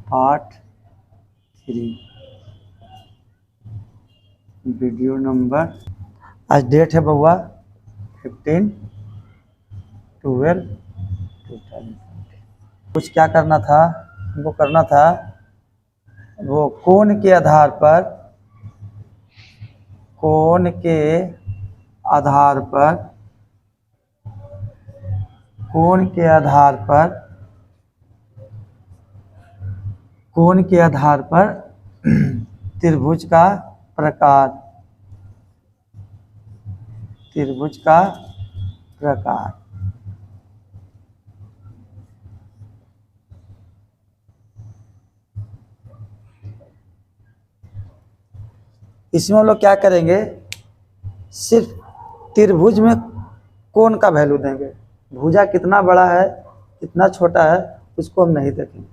Part 3 video number. आज date है बउआ 15/12/2020। कुछ क्या करना था हमको, करना था वो कोण के आधार पर कोण के आधार पर कोण के आधार पर कोण के आधार पर त्रिभुज का प्रकार त्रिभुज का प्रकार। इसमें हम लोग क्या करेंगे, सिर्फ त्रिभुज में कोण का वैल्यू देंगे। भुजा कितना बड़ा है कितना छोटा है उसको हम नहीं देखेंगे।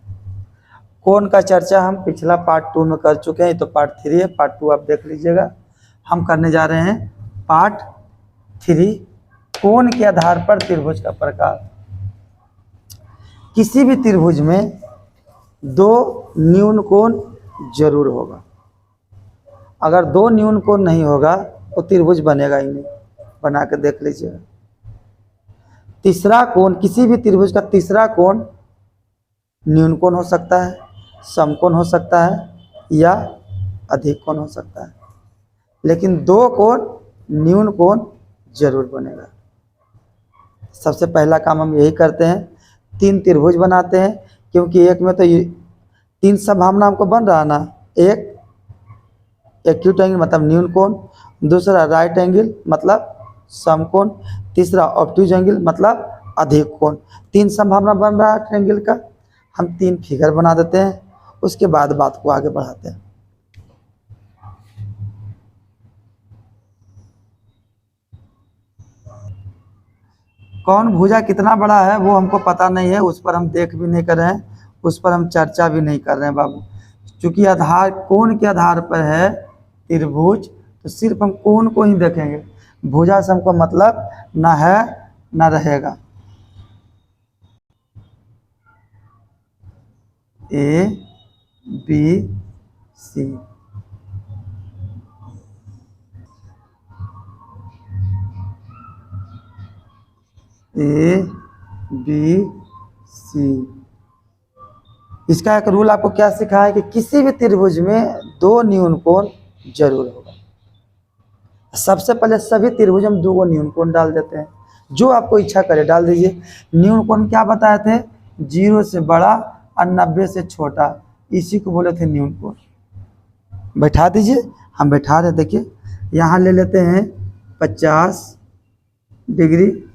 कोण का चर्चा हम पिछला पार्ट 2 में कर चुके हैं, तो पार्ट 3 है, पार्ट 2 आप देख लीजिएगा। हम करने जा रहे हैं पार्ट 3 कोण के आधार पर त्रिभुज का प्रकार। किसी भी त्रिभुज में दो न्यून कोण जरूर होगा। अगर दो न्यून कोण नहीं होगा तो त्रिभुज बनेगा ही नहीं। बना के देख लीजिएगा। तीसरा कोण, किसी भी त्रिभुज का तीसरा कोण न्यून कोण हो सकता है, समकोण हो सकता है या अधिक कोण हो सकता है, लेकिन दो कोण न्यून कोण जरूर बनेगा। सबसे पहला काम हम यही करते हैं, 3 त्रिभुज बनाते हैं, क्योंकि एक में तो 3 संभावना हमको बन रहा ना। एक एक्यूट एंगल मतलब न्यून कोण, दूसरा राइट एंगल मतलब समकोण, तीसरा ऑब्ट्यूज एंगल मतलब अधिक कोण। 3 संभावना बन रहा है ट्रायंगल का। हम 3 फिगर बना देते हैं, उसके बाद बात को आगे बढ़ाते हैं। कौन भुजा कितना बड़ा है वो हमको पता नहीं है, उस पर हम देख भी नहीं कर रहे हैं, उस पर हम चर्चा भी नहीं कर रहे हैं बाबू। क्योंकि आधार कोण के आधार पर है त्रिभुज, तो सिर्फ हम कोण को ही देखेंगे। भुजा से हमको मतलब ना है ना रहेगा। A B C, A B C. इसका एक रूल आपको क्या सिखा है कि किसी भी त्रिभुज में 2 न्यून कोण जरूर होगा। सबसे पहले सभी त्रिभुज हम 2 न्यून कोण डाल देते हैं, जो आपको इच्छा करे डाल दीजिए। न्यून कोण क्या बताए थे, 0 से बड़ा और 90 से छोटा, इसी को बोले थे न्यून कोण। बैठा दीजिए, हम बैठा रहे। देखिए यहाँ ले लेते हैं 50 डिग्री,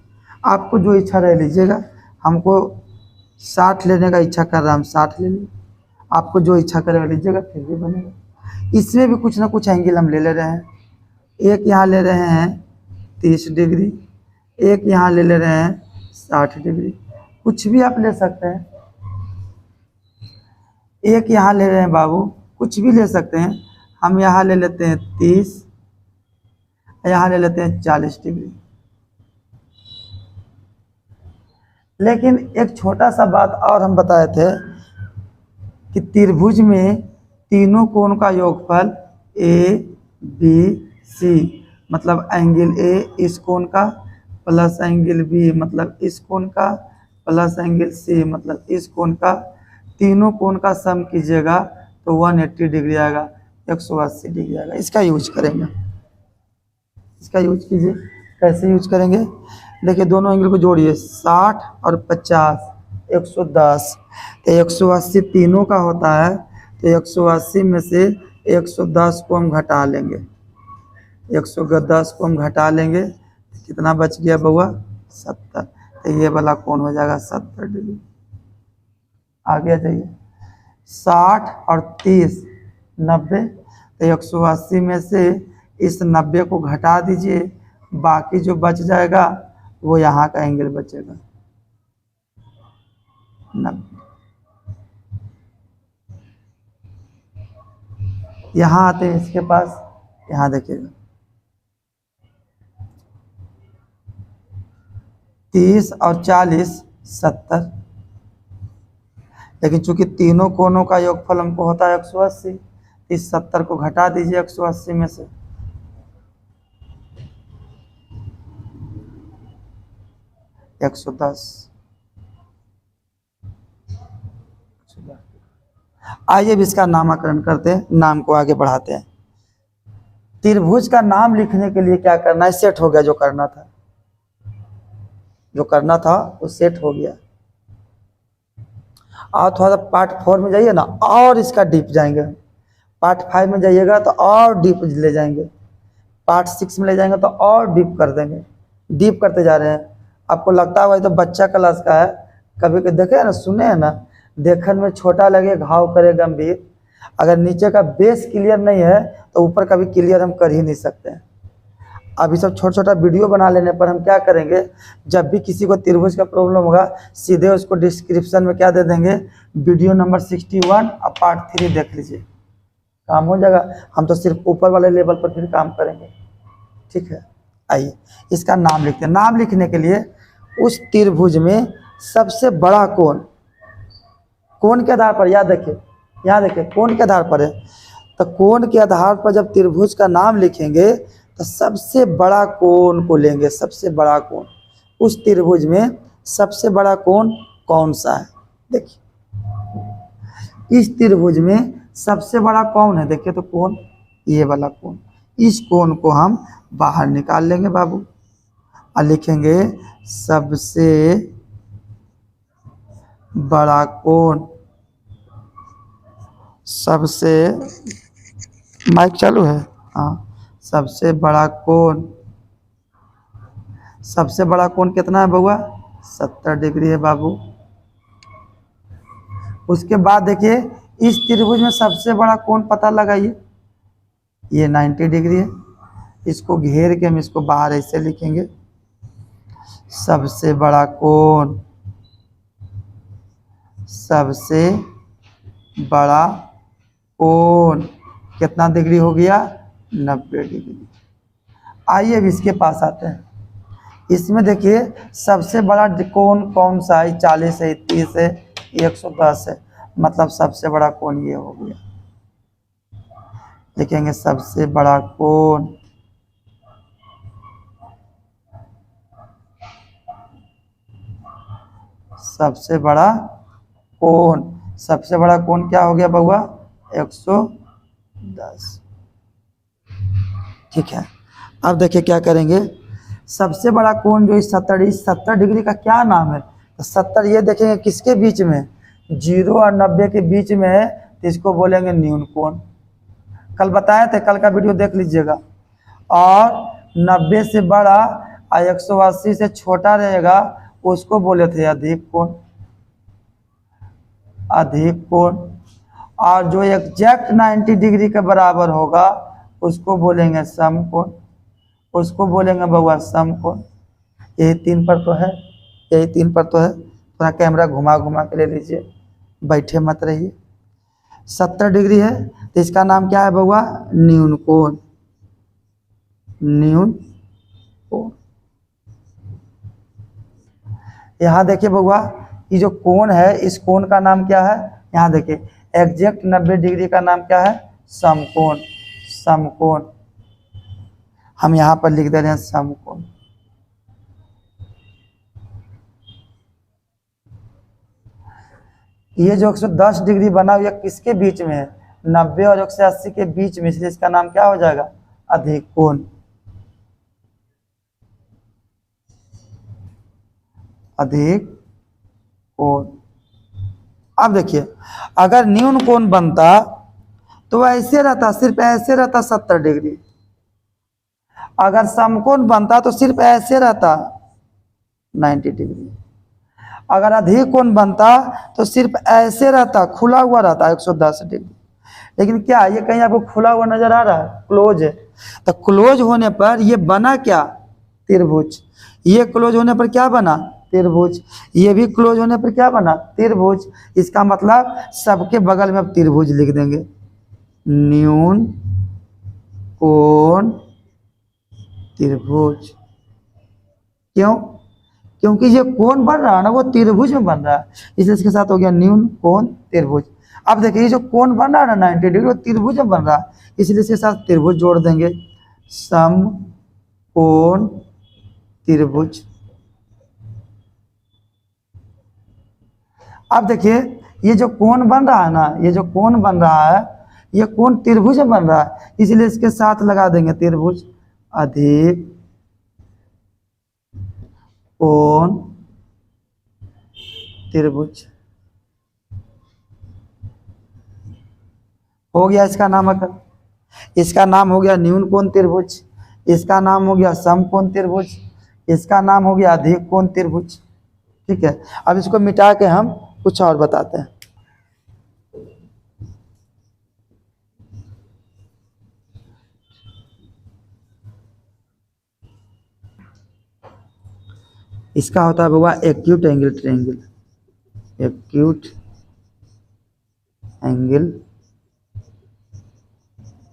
आपको जो इच्छा रह लीजिएगा। हमको 60 लेने का इच्छा कर रहा, हम 60 ले लीजिए। आपको जो इच्छा करेगा लीजिएगा, फिर भी बनेगा। इसमें भी कुछ ना कुछ एंगल हम ले रहे हैं। एक यहाँ ले रहे हैं 30 डिग्री, एक यहाँ ले रहे हैं 60 डिग्री, कुछ भी आप ले सकते हैं। एक यहाँ ले रहे हैं बाबू, कुछ भी ले सकते हैं। हम यहाँ ले लेते हैं 30, यहाँ ले लेते हैं 40 डिग्री। लेकिन एक छोटा सा बात और हम बताए थे कि त्रिभुज में तीनों कोण का योगफल ए बी सी मतलब एंगल ए इस कोण का प्लस एंगल बी मतलब इस कोण का प्लस एंगल सी मतलब इस कोण का, तीनों कोण का सम कीजिएगा तो 180 डिग्री आएगा, 180 डिग्री आएगा। इसका यूज करेंगे, इसका यूज कीजिए। कैसे यूज करेंगे, देखिए दोनों एंगल को जोड़िए, 60 और 50 110, तो 180 तीनों का होता है, तो 180 में से 110 को हम घटा लेंगे। 110 को हम घटा लेंगे, कितना बच गया बउआ, 70। तो ये वाला कोण हो जाएगा 70 डिग्री। आगे जाइए, 60 और 30 90, तो 180 में से इस 90 को घटा दीजिए, बाकी जो बच जाएगा वो यहाँ का एंगल बचेगा 90। यहाँ आते हैं इसके पास, यहाँ देखिएगा 30 और 40 70, लेकिन चूंकि तीनों कोनों का योगफल हमको होता है 180, इस 70 को घटा दीजिए 180 में से, 110। आइए अब इसका नामकरण करते हैं, नाम को आगे बढ़ाते हैं। त्रिभुज का नाम लिखने के लिए क्या करना है? सेट हो गया, जो करना था, जो करना था वो सेट हो गया। और थोड़ा सा पार्ट 4 में जाइए ना, और इसका डीप जाएंगे। पार्ट 5 में जाइएगा तो और डीप ले जाएंगे, पार्ट 6 में ले जाएंगे तो और डीप कर देंगे, डीप करते जा रहे हैं। आपको लगता है वही तो बच्चा क्लास का है, कभी कभी देखे ना, सुने हैं ना, देखने में छोटा लगे घाव करे गंभीर। अगर नीचे का बेस क्लियर नहीं है तो ऊपर का भी क्लियर हम कर ही नहीं सकते हैं। अभी सब छोटा छोटा वीडियो बना लेने पर हम क्या करेंगे, जब भी किसी को त्रिभुज का प्रॉब्लम होगा सीधे उसको डिस्क्रिप्शन में क्या दे देंगे, वीडियो नंबर 61 और पार्ट 3 देख लीजिए, काम हो जाएगा। हम तो सिर्फ ऊपर वाले लेवल पर फिर काम करेंगे, ठीक है। आइए इसका नाम लिखते हैं। नाम लिखने के लिए उस त्रिभुज में सबसे बड़ा कोण, कोण के आधार पर, याद रखिए, यहाँ देखिए कोण के आधार पर है, तो कोण के आधार पर जब त्रिभुज का नाम लिखेंगे तो सबसे बड़ा कोण को लेंगे। सबसे बड़ा कोण, उस त्रिभुज में सबसे बड़ा कोण कौन सा है? देखिए इस त्रिभुज में सबसे बड़ा कौन है? देखिए तो कोण, ये वाला कोण, इस कोण को हम बाहर निकाल लेंगे बाबू, और लिखेंगे सबसे बड़ा कोण। सबसे, माइक चालू है? हाँ, सबसे बड़ा कोण, सबसे बड़ा कोण कितना है बउआ? 70 डिग्री है बाबू। उसके बाद देखिए इस त्रिभुज में सबसे बड़ा कोण पता लगाइए, ये 90 डिग्री है। इसको घेर के हम इसको बाहर ऐसे लिखेंगे, सबसे बड़ा कोण, सबसे बड़ा कोण कितना डिग्री हो गया? 90 डिग्री। आइए अब इसके पास आते हैं। इसमें देखिए सबसे बड़ा कोण कौन सा है? 40 है, 30 है, 110 है, मतलब सबसे बड़ा कोण ये हो गया। लिखेंगे सबसे बड़ा कोण, सबसे बड़ा कोण, सबसे बड़ा कोण क्या हो गया बउआ? 110, ठीक है। अब देखिए क्या करेंगे, सबसे बड़ा कोण जो इस 70 डिग्री का क्या नाम है? तो 70 ये देखेंगे किसके बीच में? 0 और 90 के बीच में है, तो इसको बोलेंगे न्यून कोण। कल बताए थे, कल का वीडियो देख लीजिएगा। और 90 से बड़ा और 180 से छोटा रहेगा, उसको बोले थे अधिक कोण, अधिक कोण। और जो एग्जैक्ट 90 डिग्री के बराबर होगा उसको बोलेंगे समकोण, उसको बोलेंगे बउआ समकोण। यही 3 पर तो है, यही 3 पर तो है। थोड़ा कैमरा घुमा घुमा के ले लीजिए, बैठे मत रहिए। 70 डिग्री है तो इसका नाम क्या है बउआ? न्यून कोण, न्यून कोण। यहाँ देखिए बउआ, ये जो कोण है इस कोण का नाम क्या है? यहाँ देखिए एग्जैक्ट 90 डिग्री का नाम क्या है? समकोण, समकोण। हम यहाँ पर लिख दे रहे हैं समकोण। ये जो 110 डिग्री बना हुआ किसके बीच में है? 90 और 180 के बीच में, इसलिए इसका नाम क्या हो जाएगा? अधिक कोण, अधिक कोण। अब देखिए अगर न्यून कोण बनता तो वह ऐसे रहता, सिर्फ ऐसे रहता 70 डिग्री। अगर समकोण बनता तो सिर्फ ऐसे रहता 90 डिग्री। अगर अधिक कोण बनता तो सिर्फ ऐसे रहता, खुला हुआ रहता 110 डिग्री। लेकिन क्या ये कहीं आपको खुला हुआ नजर आ रहा है? क्लोज है। तो क्लोज होने पर ये बना क्या? त्रिभुज। ये क्लोज होने पर क्या बना? त्रिभुज। ये भी क्लोज होने पर क्या बना? त्रिभुज। इसका मतलब सबके बगल में अब त्रिभुज लिख देंगे, न्यून कोण त्रिभुज। क्यों? क्योंकि ये कोण बन रहा है ना वो त्रिभुज में बन रहा है, इसलिए इसके साथ हो गया न्यून कोण त्रिभुज। अब देखिए ये जो कोण बन रहा है ना 90 डिग्री वो त्रिभुज में बन रहा है, इसलिए इसके साथ त्रिभुज जोड़ देंगे, सम कोण त्रिभुज। अब देखिए ये जो कोण बन रहा है ना, ये जो कोण बन रहा है ये कोण त्रिभुज में बन रहा है, इसलिए इसके साथ लगा देंगे त्रिभुज अधिक कोण त्रिभुज। हो गया इसका नामकरण, इसका नाम हो गया न्यून कोण त्रिभुज, इसका नाम हो गया सम कोण त्रिभुज, इसका नाम हो गया अधिक कोण त्रिभुज। ठीक है, अब इसको मिटा के हम कुछ और बताते हैं। इसका होता है बाबा acute angle triangle, acute angle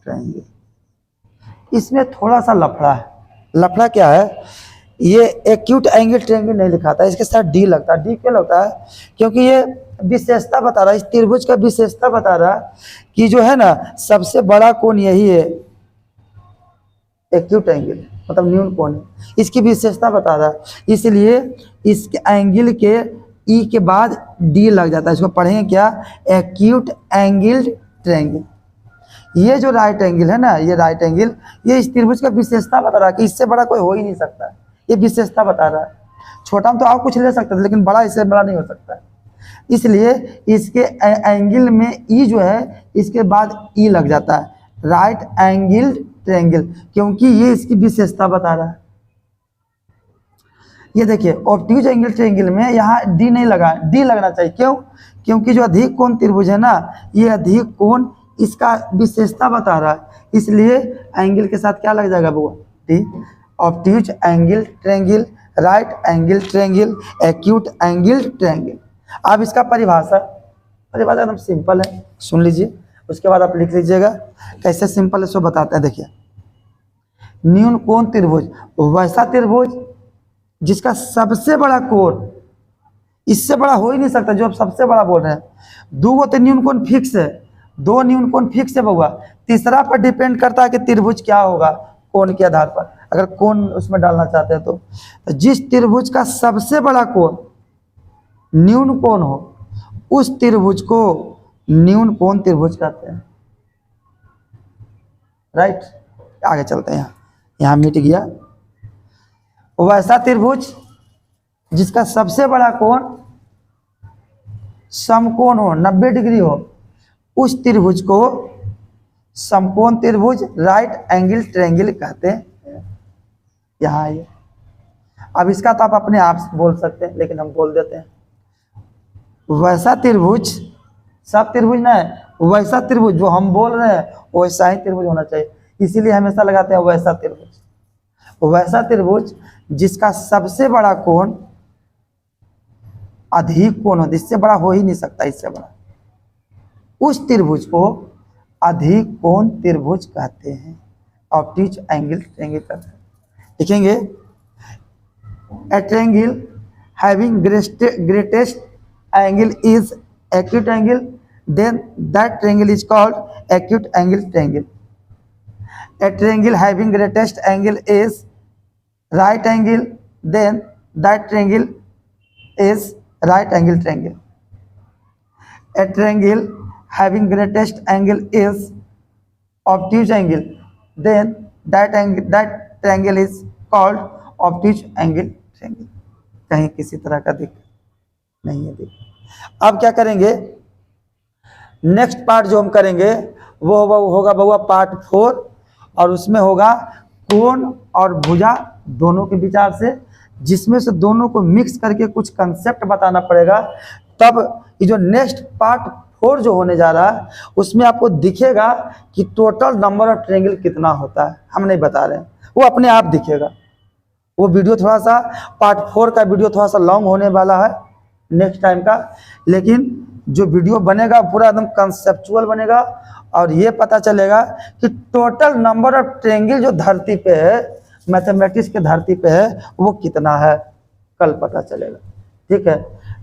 triangle. इसमें थोड़ा सा लफड़ा है। लफड़ा क्या है, ये एक्यूट एंगल ट्रायंगल नहीं लिखा था, इसके साथ डी लगता है। डी क्यों लगता है, क्योंकि ये विशेषता बता रहा है, इस त्रिभुज का विशेषता बता रहा है कि जो है ना सबसे बड़ा कोण यही है, एक्यूट एंगल मतलब न्यून कोण है, इसकी विशेषता बता रहा है, इसलिए इसके एंगल के ई के बाद डी लग जाता है। इसको पढ़ेंगे क्या, एक्यूट एंगल ट्रायंगल। ये जो राइट एंगल है ना, ये राइट एंगल, ये इस त्रिभुज का विशेषता बता रहा है कि इससे बड़ा कोई हो ही नहीं सकता है, ये विशेषता बता रहा है। छोटा हम तो आप कुछ ले सकते थे, लेकिन बड़ा इससे बड़ा नहीं हो सकता, इसलिए इसके एंगल में ई जो है इसके बाद ई लग जाता है, राइट एंगल ट्रायंगल, क्योंकि ये इसकी विशेषता बता रहा है। ये देखिए ऑब्ट्यूज एंगल ट्रायंगल में यहाँ डी नहीं लगा, डी लगना चाहिए, क्यों, क्योंकि जो अधिक कोण त्रिभुज है ना, ये अधिक कोण इसका विशेषता बता रहा है, इसलिए एंगल के साथ क्या लग जाएगा वो, D. Obtuse angle triangle, right angle triangle, acute angle triangle. अब इसका परिभाषा एकदम सिंपल है, सुन लीजिए, उसके बाद आप लिख लीजिएगा कैसे सिंपल है, सो बताते हैं। देखिए न्यून कोण त्रिभुज वैसा त्रिभुज जिसका सबसे बड़ा कोण, इससे बड़ा हो ही नहीं सकता जो आप सबसे बड़ा बोल रहे हैं। दो तो न्यून कोण फिक्स है, दो न्यून कोण फिक्स है बउआ, तीसरा पर डिपेंड करता है कि त्रिभुज क्या होगा कोण के आधार पर, अगर कोण उसमें डालना चाहते हैं तो जिस त्रिभुज का सबसे बड़ा कोण न्यून कोण हो उस त्रिभुज को न्यून कोण त्रिभुज कहते हैं। राइट, आगे चलते हैं, यहाँ मिट गया। वैसा त्रिभुज जिसका सबसे बड़ा कोण समकोण हो, 90 डिग्री हो, उस त्रिभुज को समकोण त्रिभुज, राइट एंगल ट्रायंगल कहते हैं। यहाँ आइए, अब इसका तो आप अपने आप बोल सकते हैं, लेकिन हम बोल देते हैं। वैसा त्रिभुज, सब त्रिभुज ना है, वैसा त्रिभुज जो हम बोल रहे हैं वैसा ही त्रिभुज होना चाहिए, इसीलिए हमेशा लगाते हैं वैसा त्रिभुज। वैसा त्रिभुज जिसका सबसे बड़ा कोण अधिक कोण हो, इससे बड़ा हो ही नहीं सकता, इससे बड़ा, उस त्रिभुज को अधिक कोण त्रिभुज कहते हैं, ऑब्ट्यूज एंगल ट्रायंगल कहते हैं। लिखेंगे ए triangle having greatest angle is acute angle, then that triangle is called acute angle triangle. A triangle having greatest angle is right angle, then that triangle is right angle triangle. A triangle having greatest angle is obtuse angle, then that triangle is called obtuse angle triangle. कहीं किसी तरह का दिक्कत नहीं है। देखिए अब क्या करेंगे, नेक्स्ट पार्ट जो हम करेंगे वो होगा बउआ पार्ट 4, और उसमें होगा कोण और भुजा दोनों के विचार से, जिसमें से दोनों को मिक्स करके कुछ कंसेप्ट बताना पड़ेगा। तब ये जो नेक्स्ट पार्ट 4 जो होने जा रहा है उसमें आपको दिखेगा कि टोटल नंबर ऑफ ट्रायंगल कितना होता है, हम नहीं बता रहे हैं, वो अपने आप दिखेगा। वो वीडियो थोड़ा सा पार्ट 4 का वीडियो थोड़ा सा लॉन्ग होने वाला है नेक्स्ट टाइम का, लेकिन जो वीडियो बनेगा पूरा एकदम कंसेप्चुअल बनेगा, और ये पता चलेगा कि टोटल नंबर ऑफ ट्रायंगल जो धरती पे है, मैथमेटिक्स के धरती पे है, वो कितना है। कल पता चलेगा। ठीक है,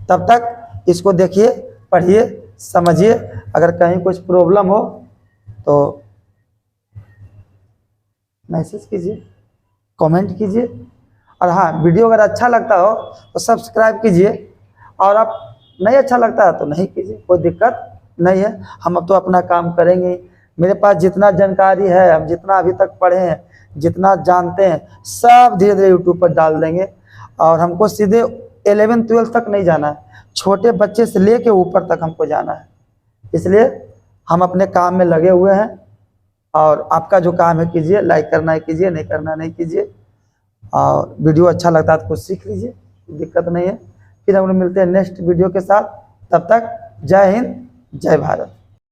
तब तक इसको देखिए, पढ़िए, समझिए। अगर कहीं कुछ प्रॉब्लम हो तो मैसेज कीजिए, कमेंट कीजिए। और हाँ, वीडियो अगर अच्छा लगता हो तो सब्सक्राइब कीजिए, और आप नहीं अच्छा लगता है तो नहीं कीजिए, कोई दिक्कत नहीं है। हम अब तो अपना काम करेंगे ही। मेरे पास जितना जानकारी है, हम जितना अभी तक पढ़े हैं, जितना जानते हैं, सब धीरे धीरे यूट्यूब पर डाल देंगे। और हमको सीधे 11th-12th तक नहीं जाना है, छोटे बच्चे से लेके ऊपर तक हमको जाना है। इसलिए हम अपने काम में लगे हुए हैं, और आपका जो काम है कीजिए, लाइक करना है कीजिए, नहीं करना नहीं कीजिए। और वीडियो अच्छा लगता है तो कुछ सीख लीजिए, दिक्कत नहीं है। फिर हम लोग मिलते हैं नेक्स्ट वीडियो के साथ। तब तक जय हिंद, जय भारत।